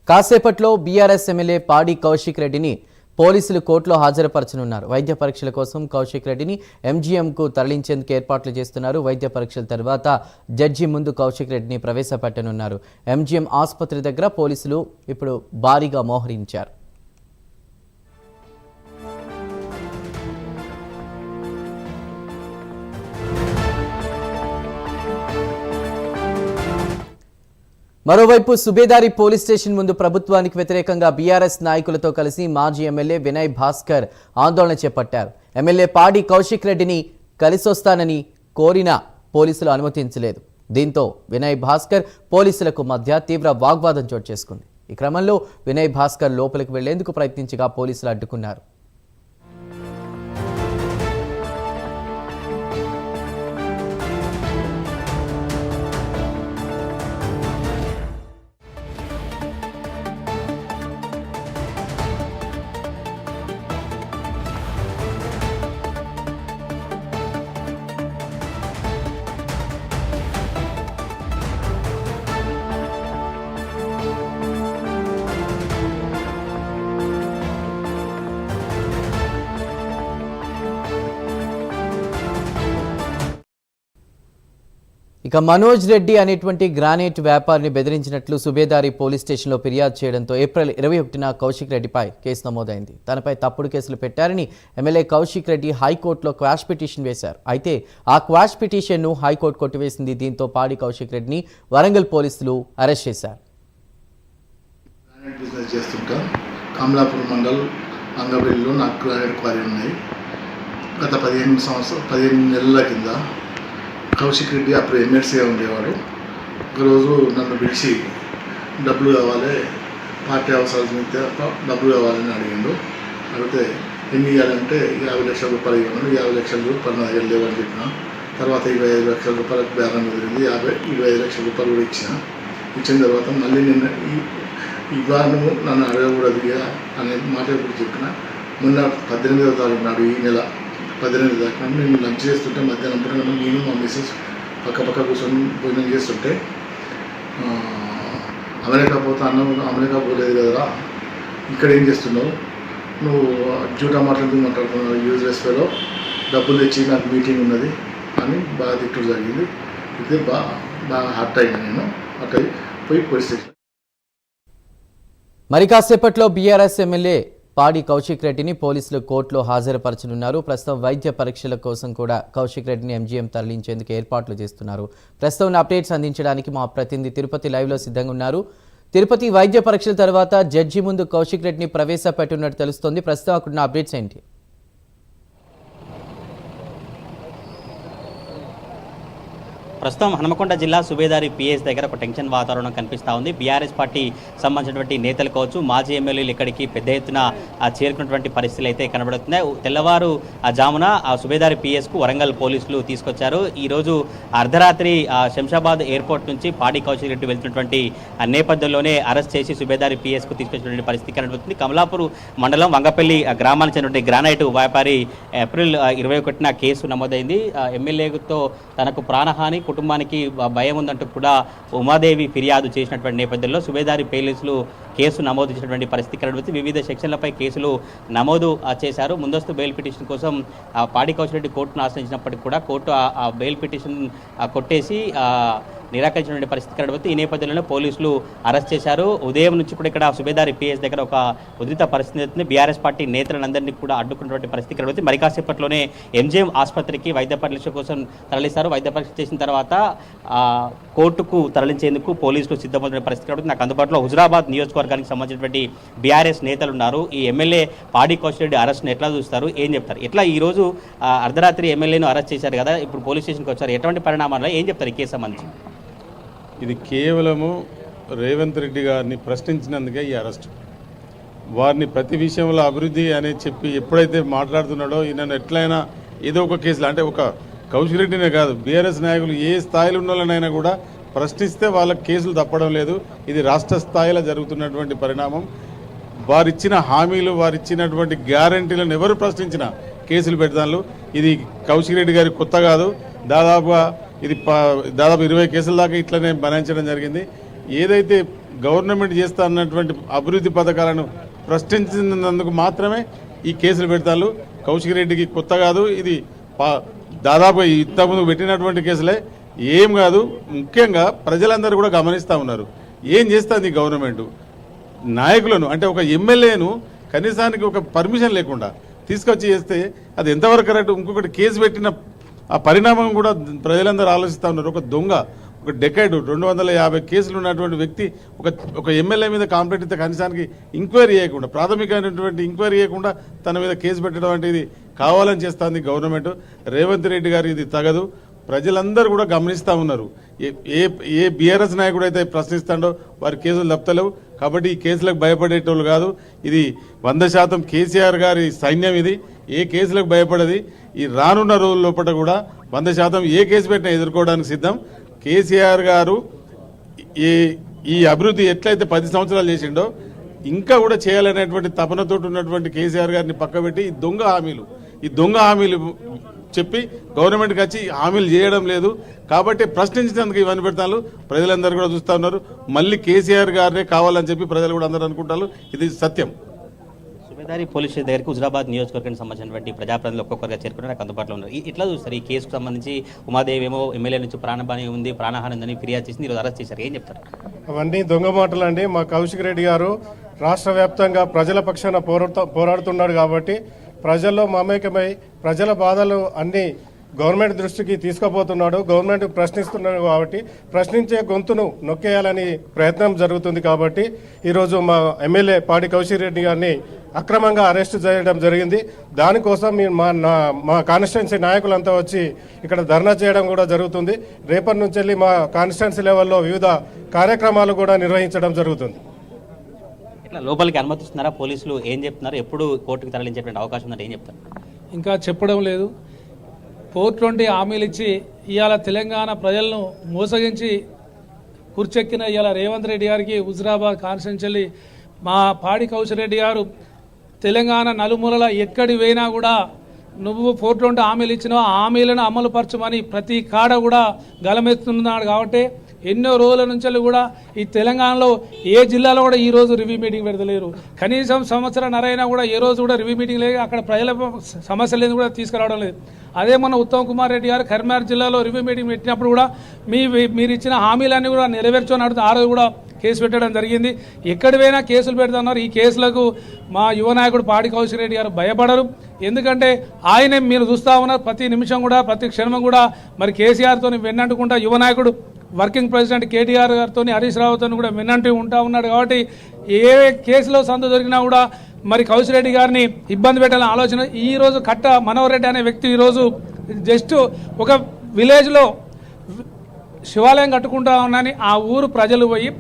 కాసేపట్లో BRS MLA పాడి కౌశిక్ రెడ్డిని పోలీసులు కోర్టులో హాజరుపరచనున్నారు. వైద్య పరీక్షల కోసం కౌశిక్ రెడ్డిని ఎంజీఎంకు తరలించేందుకు ఏర్పాట్లు చేస్తున్నారు. వైద్య పరీక్షల తర్వాత జడ్జి ముందు కౌశిక్ రెడ్డిని ప్రవేశపెట్టనున్నారు. ఎంజీఎం ఆసుపత్రి దగ్గర పోలీసులు ఇప్పుడు భారీగా మోహరించారు. మరోవైపు సుబేదారి పోలీస్ స్టేషన్ ముందు ప్రభుత్వానికి వ్యతిరేకంగా బీఆర్ఎస్ నాయకులతో కలిసి మాజీ ఎమ్మెల్యే వినయ్ భాస్కర్ ఆందోళన చేపట్టారు. ఎమ్మెల్యే పాడి కౌశిక్ రెడ్డిని కలిసొస్తానని కోరినా పోలీసులు అనుమతించలేదు. దీంతో వినయ్ భాస్కర్ పోలీసులకు మధ్య తీవ్ర వాగ్వాదం చోటు చేసుకుంది. ఈ క్రమంలో వినయ్ భాస్కర్ లోపలికి వెళ్లేందుకు ప్రయత్నించగా పోలీసులు అడ్డుకున్నారు. ఇక మనోజ్ రెడ్డి అనేటువంటి గ్రానైట్ వ్యాపారిని బెదిరించినట్లు సుబేదారి పోలీస్ స్టేషన్లో ఫిర్యాదు చేయడంతో ఏప్రిల్ 21న కౌశిక్ రెడ్డిపై కేసు నమోదైంది. తనపై తప్పుడు కేసులు పెట్టారని ఎమ్మెల్యే కౌశిక్ రెడ్డి హైకోర్టులో క్వాష్ పిటిషన్ వేశారు. అయితే ఆ క్వాష్ పిటిషన్ను హైకోర్టు కొట్టివేసింది. దీంతో పాడి కౌశిక్ రెడ్డిని వరంగల్ పోలీసులు అరెస్ట్ చేశారు. కమలాపూర్ మండల్ అంగవెల్లిలో నాకు గ్రానైట్ క్వారీ ఉన్నాయి. గత 15 నెలల కింద కౌశిక్ రెడ్డి అప్పుడు ఎమ్మెల్సీగా ఉండేవాడు. ఒకరోజు నన్ను పిలిచి డబ్బులు కావాలి, పార్టీ అవసరాల మీద డబ్బులు కావాలని అడిగిండు. అడిగితే ఎన్ని ఇవ్వాలంటే 50 లక్షల రూపాయలు ఇవ్వను. 50 లక్షల రూపాయలు నా దగ్గర లేవని చెప్పిన. తర్వాత 25 లక్షల రూపాయలకు బేరం కుదిరింది. 25 లక్షల రూపాయలు కూడా ఇచ్చిన తర్వాత మళ్ళీ నిన్న ఇవ్వను, నన్ను అడగకూడదు అనే మాట ఇప్పుడు చెప్పిన. మొన్న 18వ తారీఖు నాడు ఈ నెల 18 దాకా మేము లంచ్ చేస్తుంటే మధ్యాహ్నం పూట నేను మా మిస్సెస్ పక్క కూర్చొని భోజనం చేస్తుంటే అమెరికా అమెరికా పోలేదు కదరా, ఇక్కడ ఏం చేస్తున్నావు, నువ్వు జూటా మాట్లాడుతున్నావు, యూజ్లెస్లో డబ్బులు తెచ్చి నాకు మీటింగ్ ఉన్నది అని బాగా తిట్టడం జరిగింది. అయితే బాగా హర్ట్ అయినా నేను అట్ అయి పోయి పోలీస్ స్టేషన్. మరి కాసేపట్లో బీఆర్ఎస్ ఎమ్మెల్యే పాడి కౌశిక్ రెడ్డిని పోలీసులు కోర్టులో హాజరుపరచనున్నారు. ప్రస్తుతం వైద్య పరీక్షల కోసం కూడా కౌశిక్ రెడ్డిని ఎంజీఎం తరలించేందుకు ఏర్పాట్లు చేస్తున్నారు. ప్రస్తుతం అప్డేట్స్ అందించడానికి మా ప్రతినిధి తిరుపతి లైవ్లో సిద్ధంగా ఉన్నారు. తిరుపతి, వైద్య పరీక్షల తర్వాత జడ్జి ముందు కౌశిక్ రెడ్డిని ప్రవేశపెట్టున్నట్టు తెలుస్తోంది. ప్రస్తుతం అక్కడున్న అప్డేట్స్ ఏంటి? ప్రస్తుతం హనుమకొండ జిల్లా సుబేదారి పిఎస్ దగ్గర ఒక టెన్షన్ వాతావరణం కనిపిస్తూ ఉంది. బీఆర్ఎస్ పార్టీ సంబంధించినటువంటి నేతలు కావచ్చు, మాజీ ఎమ్మెల్యేలు ఇక్కడికి పెద్ద ఎత్తున చేరుకున్నటువంటి పరిస్థితులు అయితే కనబడుతున్నాయి. తెల్లవారు జామున సుబేదారి పిఎస్కు వరంగల్ పోలీసులు తీసుకొచ్చారు. ఈరోజు అర్ధరాత్రి శంషాబాద్ ఎయిర్పోర్ట్ నుంచి పాడి కౌశిక్ రెడ్డి వెళ్తున్నటువంటి నేపథ్యంలోనే అరెస్ట్ చేసి సుబేదారి పిఎస్కు తీసుకొచ్చినటువంటి పరిస్థితి కనబడుతుంది. కమలాపూర్ మండలం వంగపల్లి గ్రామానికి చెందినటువంటి గ్రానైట్ వ్యాపారి ఏప్రిల్ 21న కేసు నమోదైంది. ఎమ్మెల్యేతో తనకు ప్రాణహాని, కుటుంబానికి భయం ఉందంటూ కూడా ఉమాదేవి ఫిర్యాదు చేసినటువంటి నేపథ్యంలో సుబేదారి పోలీసులు కేసు నమోదు చేసినటువంటి పరిస్థితి కనబడుతుంది. వివిధ సెక్షన్లపై కేసులు నమోదు చేశారు. ముందస్తు బెయిల్ పిటిషన్ కోసం పాడి కౌశిక్ రెడ్డి కోర్టును ఆశ్రయించినప్పటికీ కూడా కోర్టు ఆ బెయిల్ పిటిషన్ కొట్టేసి నిరాకరించినటువంటి పరిస్థితి కనబడుతుంది. ఈ నేపథ్యంలోనే పోలీసులు అరెస్ట్ చేశారు. ఉదయం నుంచి కూడా ఇక్కడ సుబేదారి పిఎస్ దగ్గర ఒక ఉద్రిక్త పరిస్థితి అవుతుంది. బీఆర్ఎస్ పార్టీ నేతలందరినీ కూడా అడ్డుకున్నటువంటి పరిస్థితి కనబడుతుంది. మరి కాసేపట్లోనే ఎంజీఎం ఆసుపత్రికి వైద్య పరీక్ష కోసం తరలిస్తారు. వైద్య పరీక్ష చేసిన తర్వాత కోర్టుకు తరలించేందుకు పోలీసులు సిద్ధమవుతున్న పరిస్థితి కనబడుతుంది. నాకు అందుబాటులో హుజురాబాద్ నియోజకవర్గానికి సంబంధించినటువంటి బీఆర్ఎస్ నేతలు ఉన్నారు. ఈ ఎమ్మెల్యే పాడి కౌశిక్ రెడ్డి అరెస్ట్ను ఎట్లా చూస్తారు, ఏం చెప్తారు? ఎట్లా ఈరోజు అర్ధరాత్రి ఎమ్మెల్యేను అరెస్ట్ చేశారు కదా, ఇప్పుడు పోలీస్ స్టేషన్కి వచ్చారు, ఎటువంటి పరిణామాలు ఏం చెప్తారు ఈ కేసు సంబంధించి? ఇది కేవలము రేవంత్ రెడ్డి గారిని ప్రశ్నించినందుకే ఈ అరెస్ట్. వారిని ప్రతి విషయంలో అభివృద్ధి అని చెప్పి ఎప్పుడైతే మాట్లాడుతున్నాడో ఈయన ఎట్లయినా ఏదో ఒక కేసులు, అంటే ఒక కౌశిక్ రెడ్డినే కాదు, బీఆర్ఎస్ నాయకులు ఏ స్థాయిలో ఉన్నోళ్ళనైనా కూడా ప్రశ్నిస్తే వాళ్ళకి కేసులు తప్పడం లేదు. ఇది రాష్ట్ర స్థాయిలో జరుగుతున్నటువంటి పరిణామం. వారిచ్చిన హామీలు, వారిచ్చినటువంటి గ్యారంటీలను ఎవరు ప్రశ్నించినా కేసులు పెడతాను. ఇది కౌశిక్ రెడ్డి గారి కొత్త కాదు. దాదాపు 20 కేసుల దాకా ఇట్లనే బనాయించడం జరిగింది. ఏదైతే గవర్నమెంట్ చేస్తా అన్నటువంటి అభివృద్ధి పథకాలను ప్రశ్నించినందుకు మాత్రమే ఈ కేసులు పెడతారు. కౌశిక్ రెడ్డికి కొత్త కాదు, ఇది దాదాపు ఇంతకుముందు పెట్టినటువంటి కేసులే, ఏం కాదు. ముఖ్యంగా ప్రజలందరూ కూడా గమనిస్తూ ఉన్నారు ఏం చేస్తుంది గవర్నమెంట్. నాయకులను అంటే ఒక ఎమ్మెల్యేను కనీసానికి ఒక పర్మిషన్ లేకుండా తీసుకొచ్చి చేస్తే అది ఎంతవరకు కరెక్ట్. ఇంకొకటి కేసు పెట్టిన ఆ పరిణామం కూడా ప్రజలందరూ ఆలోచిస్తూ ఉన్నారు. ఒక దొంగ, ఒక డెకైడ్ 250 కేసులు ఉన్నటువంటి వ్యక్తి ఒక ఎమ్మెల్యే మీద కంప్లైంట్ ఇస్తే కనీసానికి ఎంక్వైరీ చేయకుండా, ప్రాథమికమైనటువంటి ఎంక్వైరీ చేయకుండా తన మీద కేసు పెట్టడం అంటే ఇది కావాలని చేస్తుంది గవర్నమెంట్. రేవంత్ రెడ్డి గారు ఇది తగదు. ప్రజలందరూ కూడా గమనిస్తూ ఉన్నారు. ఏ బీఆర్ఎస్ నాయకుడు అయితే ప్రశ్నిస్తాడో వారి కేసులు తప్పలేవు. కాబట్టి ఈ కేసులకు భయపడేటోళ్ళు కాదు. ఇది 100% కేసీఆర్ గారి సైన్యం. ఇది ఏ కేసులకు భయపడది. ఈ రానున్న రోజుల లోపల కూడా 100% ఏ కేసు పెట్టినా ఎదుర్కోవడానికి సిద్ధం. కేసీఆర్ గారు ఈ అభివృద్ధి ఎట్లయితే 10 సంవత్సరాలు చేసిండో ఇంకా కూడా చేయాలనేటువంటి తపనతో ఉన్నటువంటి కేసీఆర్ గారిని పక్కబెట్టి ఈ దొంగ హామీలు చెప్పి గవర్నమెంట్కి వచ్చి హామీలు చేయడం లేదు. కాబట్టి ప్రశ్నించినందుకు ఇవన్నీ పెడతాను. ప్రజలందరూ కూడా చూస్తూ ఉన్నారు. మళ్ళీ కేసీఆర్ గారే కావాలని చెప్పి ప్రజలు కూడా అందరూ అనుకుంటారు. ఇది సత్యం. సుబేదారి పోలీస్ స్టేషన్ దగ్గరికి హుజరాబాద్ నియోజకవర్గానికి సంబంధించినటువంటి ప్రజాప్రతినిధులు ఒక్కొక్కరుగా చేరుకుని నాకు అందుబాటులో ఉన్నారు. ఇట్లా చూస్తారు ఈ కేసుకు సంబంధించి ఉమాదేవి ఏమో ఎమ్మెల్యే నుంచి ప్రాణహాని ఉంది, ప్రాణహాని ఉందని ఫిర్యాదు చేసింది, ఈరోజు అరెస్ట్ చేశారు. ఏం చెప్తారు? అవన్నీ దొంగ మాటలు అండి. మా కౌశిక్ రెడ్డి గారు రాష్ట్ర వ్యాప్తంగా ప్రజల పక్షాన పోరాడుతున్నాడు కాబట్టి ప్రజల్లో మమేకమై ప్రజల బాధలు అన్ని గవర్నమెంట్ దృష్టికి తీసుకుపోతున్నాడు. గవర్నమెంట్ ప్రశ్నిస్తున్నాడు కాబట్టి ప్రశ్నించే గొంతును నొక్కేయాలని ప్రయత్నం జరుగుతుంది. కాబట్టి ఈరోజు మా ఎమ్మెల్యే పాడి కౌశిక్ రెడ్డి గారిని అక్రమంగా అరెస్టు చేయడం జరిగింది. దానికోసం మా కాన్స్టిట్యున్సీ నాయకులంతా వచ్చి ఇక్కడ ధర్నా చేయడం కూడా జరుగుతుంది. రేపటి నుంచి వెళ్ళి మా కాన్స్టిట్యున్సీ లెవెల్లో వివిధ కార్యక్రమాలు కూడా నిర్వహించడం జరుగుతుంది. ఇట్లా లోపలికి అనుమతిస్తున్నారా పోలీసులు? ఏం చెప్తున్నారు? ఎప్పుడు కోర్టుకు తరలించేటువంటి అవకాశం ఉందంటే ఏం చెప్తారు? ఇంకా చెప్పడం లేదు. 420 హామీలు ఇచ్చి ఇవాళ తెలంగాణ ప్రజలను మోసగించి కుర్చెక్కిన ఇవాళ రేవంత్ రెడ్డి గారికి హుజరాబాద్ కాన్స్టిట్యున్సీ మా పాడి కౌశిక్ రెడ్డి గారు తెలంగాణ నలుమూలల ఎక్కడి పోయినా కూడా నువ్వు 420 హామీలు ఇచ్చినావు, ఆ హామీలను అమలు పరచమని ప్రతి కాడ కూడా గలమెత్తున్నాడు. కాబట్టి ఎన్నో రోజుల నుంచి కూడా ఈ తెలంగాణలో ఏ జిల్లాలో కూడా ఈ రోజు రివ్యూ మీటింగ్ పెడతలేరు. కనీసం సంవత్సరంన్నరైనా కూడా ఏ రోజు కూడా రివ్యూ మీటింగ్ లేదు. అక్కడ ప్రజల సమస్యలు కూడా తీసుకురావడం లేదు. అదే మన ఉత్తమ్ కుమార్ రెడ్డి గారు కరీంనగర్ జిల్లాలో రివ్యూ మీటింగ్ పెట్టినప్పుడు కూడా మీరు ఇచ్చిన హామీలన్నీ కూడా నెరవేర్చని అడుగుతూ ఆ రోజు కూడా కేసు పెట్టడం జరిగింది. ఎక్కడి పోయినా కేసులు పెడుతున్నారు. ఈ కేసులకు మా యువ నాయకుడు పాడి కౌశిక్ రెడ్డి గారు భయపడరు. ఎందుకంటే ఆయనే మీరు చూస్తూ ఉన్నారు ప్రతి నిమిషం కూడా ప్రతి క్షణం కూడా మరి కేసీఆర్తో వెన్నంటుకుంటా యువ నాయకుడు వర్కింగ్ ప్రెసిడెంట్ కేటీఆర్ గారితో హరీష్ రావుతో కూడా వెన్నంటూ ఉంటా ఉన్నాడు. కాబట్టి ఏ కేసులో సందు దొరికినా కూడా మరి కౌశిక్ రెడ్డి గారిని ఇబ్బంది పెట్టాలని ఆలోచన. ఈరోజు కట్ట మనోహర్ రెడ్డి అనే వ్యక్తి ఈరోజు జస్ట్ ఒక విలేజ్లో శివాలయం కట్టుకుంటా ఉన్నాని ఆ ఊరు ప్రజలు పోయి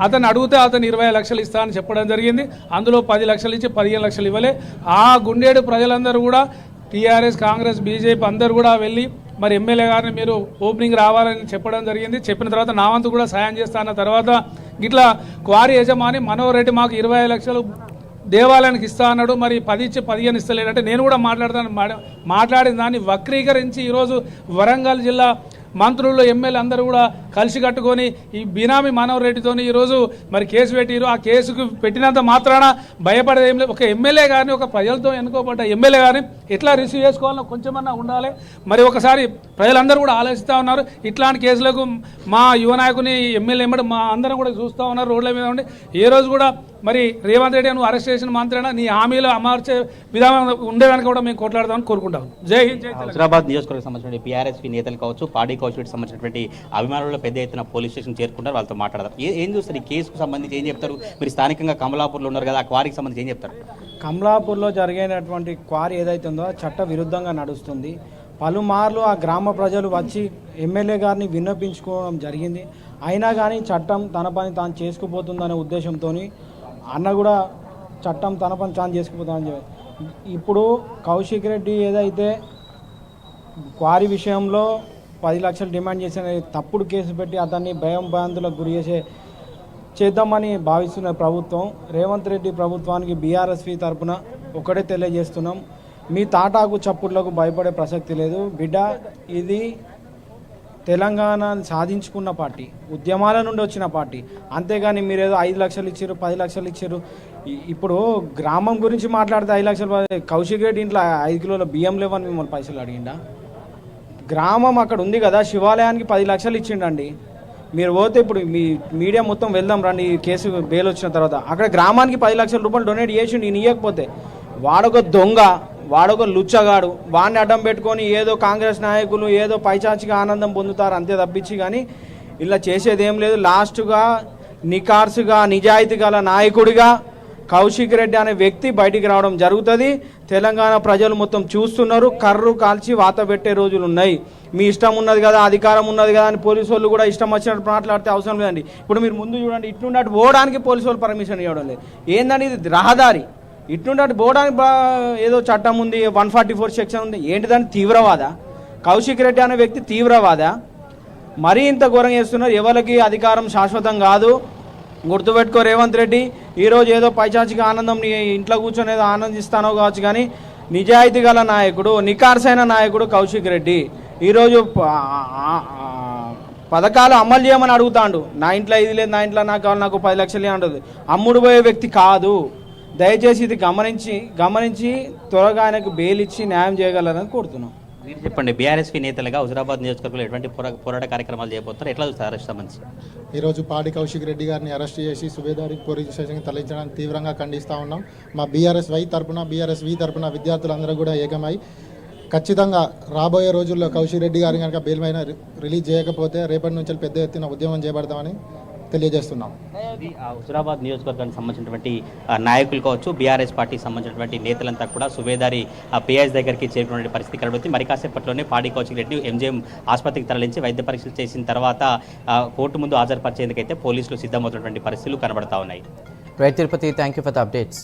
అతను అడిగితే అతను 20 లక్షలు ఇస్తా అని చెప్పడం జరిగింది. అందులో 10 లక్షలు ఇచ్చి 15 లక్షలు ఇవ్వలే. ఆ గుండేడు ప్రజలందరూ కూడా టీఆర్ఎస్, కాంగ్రెస్, బీజేపీ అందరూ కూడా వెళ్ళి మరి ఎమ్మెల్యే గారిని మీరు ఓపెనింగ్ రావాలని చెప్పడం జరిగింది. చెప్పిన తర్వాత నా వంతు కూడా సాయం చేస్తా అన్న తర్వాత ఇట్లా క్వారీ యజమాని మనోహర్ రెడ్డి మాకు 20 లక్షలు దేవాలయానికి ఇస్తా అన్నాడు. మరి 10 ఇచ్చి 15 ఇస్తలేడంటే నేను కూడా మాట్లాడిన దాన్ని వక్రీకరించి ఈరోజు వరంగల్ జిల్లా మంత్రులు ఎమ్మెల్యే అందరూ కూడా కలిసి కట్టుకొని ఈ బినామీ మనోహర్ రెడ్డితో ఈరోజు మరి కేసు పెట్టిరు. ఆ కేసుకు పెట్టినంత మాత్రాన భయపడేది ఏం లేదు. ఒక ఎమ్మెల్యే గారిని, ఒక ప్రజలతో ఎన్నుకోబడ్డ ఎమ్మెల్యే గారిని ఎట్లా రిసీవ్ చేసుకోవాలో కొంచెమన్నా ఉండాలి. మరి ఒకసారి ప్రజలందరూ కూడా ఆలోచిస్తూ ఉన్నారు. ఇట్లాంటి కేసులకు మా యువ నాయకుని ఎమ్మెల్యే ఎంబడి మా అందరం కూడా చూస్తూ ఉన్నారు రోడ్ల మీద ఉండి. ఏ రోజు కూడా మరి రేవంత్ రెడ్డి నువ్వు అరెస్ట్ చేసిన మంత్రైనా నీ హామీలు అమర్చే విధానం ఉండేదానికి కూడా మేము కొట్లాడదామని కోరుకుంటాం. జై హింద్. హుజరాబాద్ నియోజకవర్గం సంబంధించిన బీఆర్ఎస్పీ నేతలు కావచ్చు, పాడి కౌశిక్ సంబంధించినటువంటి అభిమానులు పెద్ద ఎత్తున పోలీస్ స్టేషన్ చేరుకుంటారు. వాళ్ళతో మాట్లాడదాం. ఏం చూస్తారు ఈ కేసుకు సంబంధించి? ఏం చెప్తారు? మీరు స్థానికంగా కమలాపూర్లో ఉన్నారు కదా, ఆ క్వారీకి సంబంధించి ఏం చెప్తారు? కమలాపూర్లో జరిగినటువంటి క్వారీ ఏదైతే ఉందో చట్ట విరుద్ధంగా నడుస్తుంది. పలుమార్లు ఆ గ్రామ ప్రజలు వచ్చి ఎమ్మెల్యే గారిని విన్నపించుకోవడం జరిగింది. అయినా కానీ చట్టం తన పని తాను చేసుకుపోతుందనే ఉద్దేశంతో అన్న కూడా చట్టం తన పని తాను చేసుకుపోతానని చెప్పి ఇప్పుడు కౌశిక్ రెడ్డి ఏదైతే క్వారీ విషయంలో 10 లక్షలు డిమాండ్ చేసిన తప్పుడు కేసు పెట్టి అతన్ని భయాందోళనకు గురి చేద్దామని భావిస్తున్న ప్రభుత్వం, రేవంత్ రెడ్డి ప్రభుత్వానికి బీఆర్ఎస్పీ తరఫున ఒకటే తెలియజేస్తున్నాం. మీ తాటాకు చప్పుళ్లకు భయపడే ప్రసక్తి లేదు బిడ్డ. ఇది తెలంగాణ సాధించుకున్న పార్టీ, ఉద్యమాల నుండి వచ్చిన పార్టీ. అంతేగాని మీరేదో 5 లక్షలు ఇచ్చారు, 10 లక్షలు ఇచ్చారు. ఇప్పుడు గ్రామం గురించి మాట్లాడితే 5 లక్షలు, కౌశిక్ రెడ్డి ఇంట్లో 5 కిలోల బియ్యం లేవని మిమ్మల్ని పైసలు అడిగిండా? గ్రామం అక్కడ ఉంది కదా, శివాలయానికి 10 లక్షలు ఇచ్చిండండి. మీరు పోతే ఇప్పుడు మీ మీడియా మొత్తం వెళ్దాం రండి, ఈ కేసు బెయిల్ వచ్చిన తర్వాత. అక్కడ గ్రామానికి 10 లక్షల రూపాయలు డొనేట్ చేసిండు. ఈయన ఇవ్వకపోతే వాడొక దొంగ, వాడొక లుచ్చగాడు. వాడిని అడ్డం పెట్టుకొని ఏదో కాంగ్రెస్ నాయకులు ఏదో పైచాచిగా ఆనందం పొందుతారు అంతే తప్పించి కానీ ఇలా చేసేది ఏం లేదు. లాస్ట్గా నికార్సుగా నిజాయితీ గల నాయకుడిగా కౌశిక్ రెడ్డి అనే వ్యక్తి బయటికి రావడం జరుగుతుంది. తెలంగాణ ప్రజలు మొత్తం చూస్తున్నారు. కర్రు కాల్చి వాత పెట్టే రోజులు ఉన్నాయి. మీ ఇష్టం ఉన్నది కదా, అధికారం ఉన్నది కదా అని పోలీసు వాళ్ళు కూడా ఇష్టం వచ్చినట్టు మాట్లాడితే అవసరం లేదండి. ఇప్పుడు మీరు ముందు చూడండి, ఇట్లున్నట్టు పోవడానికి పోలీసు వాళ్ళు పర్మిషన్ ఇవ్వడం లేదు. ఏందండి ఇది రహదారి, ఇట్లున్నట్టు పోవడానికి ఏదో చట్టం ఉంది, 144 సెక్షన్ ఉంది. ఏంటిదని తీవ్రవాద? కౌశిక్ రెడ్డి అనే వ్యక్తి తీవ్రవాద? మరీ ఇంత ఘోరంగా చేస్తున్నారు. ఎవరికి అధికారం శాశ్వతం కాదు, గుర్తుపెట్టుకో రేవంత్ రెడ్డి. ఈరోజు ఏదో పైచాచిగా ఆనందం నీ ఇంట్లో కూర్చొని ఏదో ఆనందిస్తానో కావచ్చు కానీ నిజాయితీ గల నాయకుడు, నికార్సైన నాయకుడు కౌశిక్ రెడ్డి. ఈరోజు పథకాలు అమలు చేయమని అడుగుతాడు. నా ఇంట్లో ఇది లేదు, నా ఇంట్లో నాకు కావాలి, నాకు 10 లక్షలు అంటుంది. అమ్ముడు పోయే వ్యక్తి కాదు. దయచేసి ఇది గమనించి త్వరగా ఆయనకు బెయిల్ ఇచ్చి న్యాయం చేయగలరని కోరుతున్నాం. మీరు చెప్పండి, బీఆర్ఎస్పీ నేతలుగా హుజరాబాద్ నియోజకవర్గంలో ఎటువంటి పోరాట కార్యక్రమాలు చేయబోతున్నారు, ఎట్లా చూస్తారు అరెస్ట్ సంబంధించి? ఈరోజు పాడి కౌశిక్ రెడ్డి గారిని అరెస్ట్ చేసి సుబేదారి పోలీస్ స్టేషన్కి తరలించడానికి తీవ్రంగా ఖండిస్తూ ఉన్నాం. మా బీఆర్ఎస్ వి తరపున విద్యార్థులందరూ కూడా ఏకమై ఖచ్చితంగా రాబోయే రోజుల్లో కౌశిక్ రెడ్డి గారిని కనుక బెయిల్ పైన రిలీజ్ చేయకపోతే రేపటి నుంచి పెద్ద ఎత్తున ఉద్యమం చేపడతామని తెలియజేస్తున్నాం. ఇది హుజరాబాద్ నియోజకవర్గానికి సంబంధించినటువంటి నాయకులు కావచ్చు, బీఆర్ఎస్ పార్టీకి సంబంధించినటువంటి నేతలంతా కూడా సుబేదారి పిఎస్ దగ్గరికి చేరుకునే పరిస్థితి కనబడుతుంది. మరి కాసేపట్లోనే పాడి కౌశిక్ రెడ్డి ఎంజీఎం ఆసుపత్రికి తరలించి వైద్య పరీక్షలు చేసిన తర్వాత కోర్టు ముందు హాజరుపరిచేందుకైతే పోలీసులు సిద్ధమవుతున్నటువంటి పరిస్థితులు కనబడతా ఉన్నాయి. Right Tirupati, thank you for the updates.